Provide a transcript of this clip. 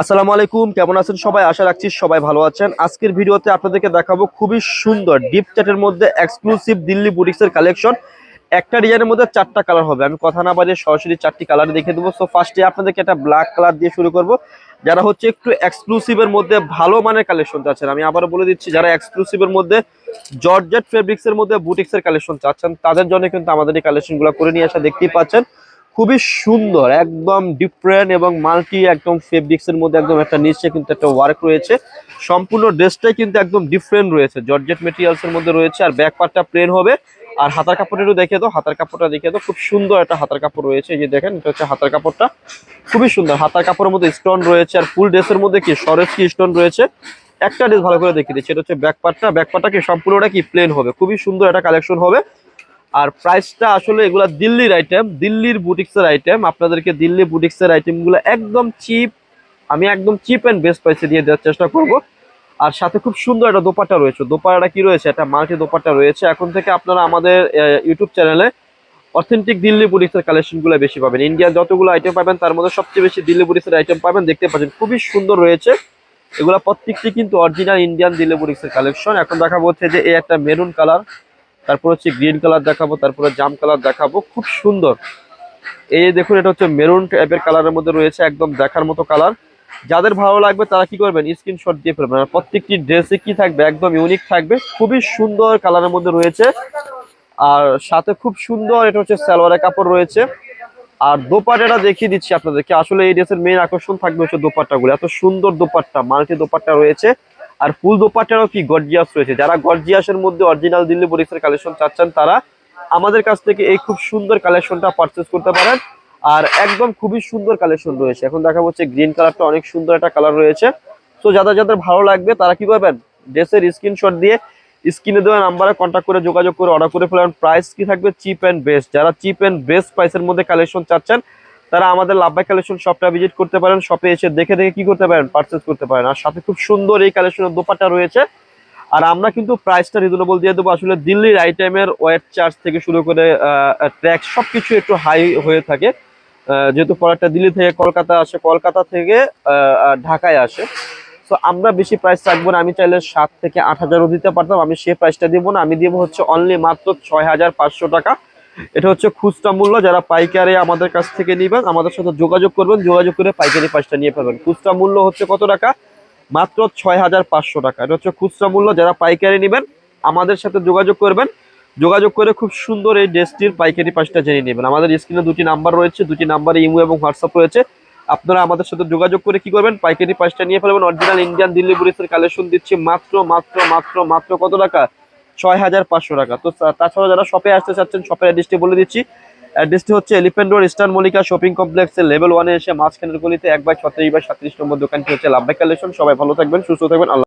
আসসালামু আলাইকুম, কেমন আছেন সবাই? আশা রাখছি সবাই ভালো আছেন। আজকের ভিডিওতে আপনাদেরকে দেখাবো খুবই সুন্দর ডিপ চাটের মধ্যে এক্সক্লুসিভ দিল্লি বুটিক্সের কালেকশন। একটা ডিজাইনের মধ্যে চারটা কালার হবে। আমি কথা না বাড়িয়ে সরাসরি চারটি কালার দেখে দেবো। সো ফার্স্টে আপনাদেরকে একটা ব্ল্যাক কালার দিয়ে শুরু করব। যারা হচ্ছে একটু এক্সক্লুসিভের মধ্যে ভালো মানের কালেকশন চাচ্ছেন, আমি আবারও বলে দিচ্ছি, যারা এক্সক্লুসিভের মধ্যে জর্জেট ফেব্রিক্সের মধ্যে বুটিক্সের কালেকশন চাচ্ছেন তাদের জন্য কিন্তু আমাদের এই কালেকশনগুলো করে নিয়ে আসা দেখতেই পাচ্ছেন। খুবই সুন্দর, একদম ডিফারেন্ট এবং মাল্টি একদম ফেব্রিক্স এর মধ্যে একদম একটা নিচে কিন্তু একটা ওয়ার্ক রয়েছে। সম্পূর্ণ ড্রেসটাই কিন্তু একদম ডিফারেন্ট রয়েছে, জর্জেট মেটেরিয়ালস এর মধ্যে রয়েছে। আর ব্যাক পার্টটা প্লেন হবে। আর হাতার কাপড়টা একটু দেখে দাও, হাতার কাপড়টা দেখে দাও, খুব সুন্দর একটা হাতার কাপড় রয়েছে। এই যে দেখেন, এটা হচ্ছে হাতার কাপড়টা, খুবই সুন্দর। হাতার কাপড়ের মধ্যে স্টোন রয়েছে। আর ফুল ড্রেসের মধ্যে কি সরেজ কি স্টোন রয়েছে। একটা ড্রেস ভালো করে দেখিয়ে দিচ্ছি, এটা হচ্ছে ব্যাক পার্টটা। ব্যাক পার্টটা কি সম্পূর্ণটা কি প্লেন হবে, খুবই সুন্দর একটা কালেকশন হবে। আর প্রাইসটা আসলে এগুলা দিল্লির আইটেম, দিল্লির বুটিক্সের আইটেম। আপনাদেরকে দিল্লি বুটিক্সের আইটেমগুলো একদম চিপ, আমি একদম চিপ অ্যান্ড বেস্ট প্রাইসে দিয়ে দেওয়ার চেষ্টা করব। আর সাথে খুব সুন্দর একটা দোপাট্টা রয়েছে। দোপাট্টাটা কি রয়েছে, একটা মাল্টি দোপাট্টা রয়েছে। এখন থেকে আপনারা আমাদের ইউটিউব চ্যানেলে অথেন্টিক দিল্লি বুটিক্সের কালেকশনগুলো বেশি পাবেন। ইন্ডিয়ান যতগুলো আইটেম পাবেন তার মধ্যে সবচেয়ে বেশি দিল্লি বুটিক্সের আইটেম পাবেন, দেখতে পাচ্ছেন খুবই সুন্দর রয়েছে। এগুলা প্রত্যেকটি কিন্তু অরিজিনাল ইন্ডিয়ান দিল্লি বুটিক্সের কালেকশন। এখন দেখা হচ্ছে যে এই একটা মেরুন কালার, তারপর হচ্ছে গ্রিন কালার দেখাবো, তারপরে জাম কালার দেখাবো, খুব সুন্দর। এই দেখুন, এটা হচ্ছে মেরুন টাইপের কালারের মধ্যে রয়েছে, একদম দেখার মতো কালার। যাদের ভালো লাগবে তারা কি করবেন, স্ক্রিনশট দিয়ে ফেলবেন। আর প্রত্যেকটি ড্রেসে কি থাকবে, একদম ইউনিক থাকবে, খুবই সুন্দর কালারের মধ্যে রয়েছে। আর সাথে খুব সুন্দর এটা হচ্ছে সালোয়ারের কাপড় রয়েছে। আর দোপাট্টাটা দেখিয়ে দিচ্ছি আপনাদেরকে। আসলে এই ড্রেসের মেইন আকর্ষণ থাকবে হচ্ছে দোপাট্টাগুলো, এত সুন্দর দোপাট্টা, মাল্টি দোপাট্টা রয়েছে। আর ফুল দোপাট্টারও কি গর্জিয়াস রয়েছে। যারা গর্জিয়াসের মধ্যে অরিজিনাল দিল্লি বুটিক্সের কালেকশন চাচ্ছেন তারা আমাদের কাছ থেকে এই খুব সুন্দর কালেকশনটা পারচেজ করতে পারেন। আর একদম খুবই সুন্দর কালেকশন রয়েছে। এখন দেখা হচ্ছে গ্রিন কালারটা অনেক সুন্দর একটা কালার রয়েছে। তো যাদের যাদের ভালো লাগবে তারা কি করবেন, ড্রেসের স্ক্রিনশট দিয়ে স্ক্রিনে দেওয়া নাম্বারে কন্ট্যাক্ট করে যোগাযোগ করে অর্ডার করে ফেলেন। প্রাইস কি থাকবে, চিপ অ্যান্ড বেস্ট। যারা চিপ অ্যান্ড বেস্ট প্রাইসের মধ্যে কালেকশন চাচ্ছেন তারা আমাদের লাভবাই কালেকশন শপটা ভিজিট করতে পারেন। শপে এসে দেখে দেখে কি করতে পারেন, পারচেজ করতে পারেন। আর সাথে খুব সুন্দর এই কালেকশনের দোপাট্টা রয়েছে। আর আমরা কিন্তু প্রাইসটা রিজনেবল দিয়ে দেবো। আসলে দিল্লির আইটেমের ওয়েট চার্জ থেকে শুরু করে ট্যাক্স সবকিছু একটু হাই হয়ে থাকে। যেহেতু প্রোডাক্টটা দিল্লি থেকে কলকাতা আসে, কলকাতা থেকে ঢাকায় আসে। তো আমরা বেশি প্রাইস রাখবো না। আমি চাইলে 7 থেকে 8 হাজারও দিতে পারতাম, আমি সেই প্রাইসটা দিব না। আমি দিব হচ্ছে অনলি মাত্র 6,500 টাকা। এটা হচ্ছে খুচরা মূল্য। যারা পাইকারি আমাদের কাছ থেকে নিবেন আমাদের সাথে যোগাযোগ করবেন, যোগাযোগ করে পাইকারি প্রাইসটা নিয়ে পাবেন। খুচরা মূল্য হচ্ছে কত টাকা, মাত্র 6,500 টাকা। এটা হচ্ছে খুচরা মূল্য। যারা পাইকারি নেবেন আমাদের সাথে যোগাযোগ করবেন, যোগাযোগ করে খুব সুন্দর এই ড্রেসটির পাইকারি প্রাইসটা জেনে নেবেন। আমাদের স্ক্রিনে দুটি নাম্বার রয়েছে, দুটি নাম্বারে ইমো এবং হোয়াটসঅ্যাপ রয়েছে। আপনারা আমাদের সাথে যোগাযোগ করে কি করবেন, পাইকারি প্রাইসটা নিয়ে ফেলবেন। অরিজিনাল ইন্ডিয়ান দিল্লি বুটিক্সের কালেকশন দিচ্ছি মাত্র মাত্র মাত্র মাত্র কত টাকা, 6,500 টাকা। তো তাছাড়া যারা শপে আসতে চাচ্ছেন শপের অ্যাড্রেসটি বলে দিচ্ছি। অ্যাড্রেসটি হচ্ছে elephant road eastern Mallika shopping কমপ্লেক্সের লেভেল 1-এ এসে মাঝখানের গলিতে 1/36/37 নম্বর দোকানটি হচ্ছে লাভবাই কালেকশন। সবাই ভালো থাকবেন, সুস্থ থাকবেন। আল্লাহ।